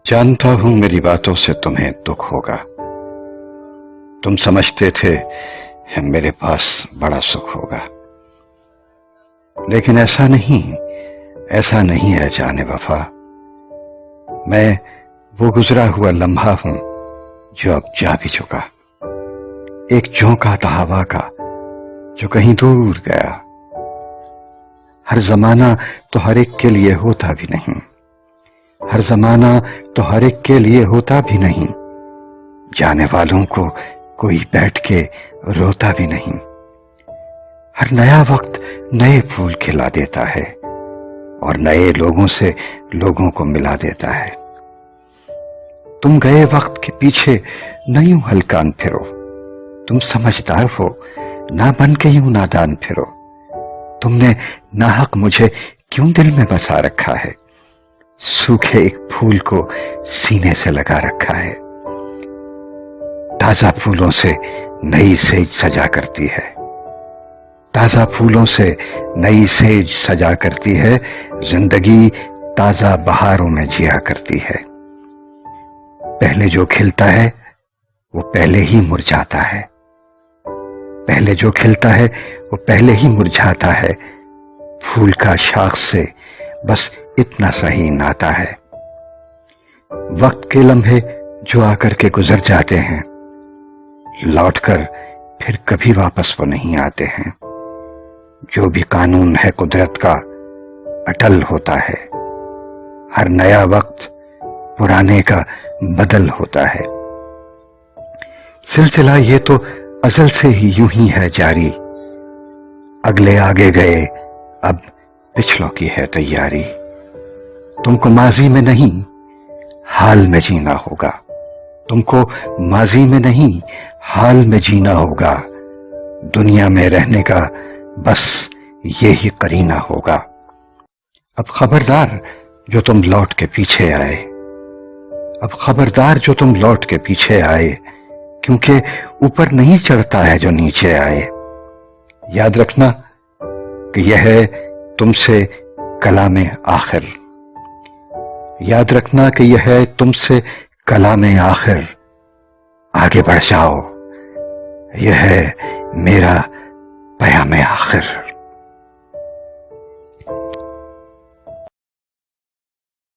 जानता हूं मेरी बातों से तुम्हें दुख होगा। तुम समझते थे मेरे पास बड़ा सुख होगा, लेकिन ऐसा नहीं है जाने वफा। मैं वो गुजरा हुआ लम्हा हूं जो अब जा भी चुका, एक झोंका था हवा का जो कहीं दूर गया। हर जमाना तो हर एक के लिए होता भी नहीं, हर जमाना तो हर एक के लिए होता भी नहीं। जाने वालों को कोई बैठ के रोता भी नहीं। हर नया वक्त नए फूल खिला देता है और नए लोगों से लोगों को मिला देता है। तुम गए वक्त के पीछे न यूं हलकान फिरो, तुम समझदार हो ना बन के यूं नादान फिरो। तुमने नाहक मुझे क्यों दिल में बसा रखा है, सूखे एक फूल को सीने से लगा रखा है। ताजा फूलों से नई सेज सजा करती है, ताजा फूलों से नई सेज सजा करती है। जिंदगी ताजा बहारों में जिया करती है। पहले जो खिलता है वो पहले ही मुरझाता है, पहले जो खिलता है वो पहले ही मुरझाता है। फूल का शाख से बस इतना सा ही नाता है। वक्त के लम्हे जो आकर के गुजर जाते हैं, लौटकर फिर कभी वापस वो नहीं आते हैं। जो भी कानून है कुदरत का अटल होता है। हर नया वक्त पुराने का बदल होता है। सिलसिला ये तो अज़ल से ही यूं ही है जारी। अगले आगे गए, अब पिछलों की है तैयारी। तुमको माजी में नहीं हाल में जीना होगा, तुमको माजी में नहीं हाल में जीना होगा। दुनिया में रहने का बस ये ही करीना होगा। अब खबरदार जो तुम लौट के पीछे आए, अब खबरदार जो तुम लौट के पीछे आए, क्योंकि ऊपर नहीं चढ़ता है जो नीचे आए। याद रखना कि यह है तुमसे कलामे आखिर, याद रखना कि यह है तुमसे कलामे आखिर। आगे बढ़ जाओ, यह है मेरा पयामे आखिर।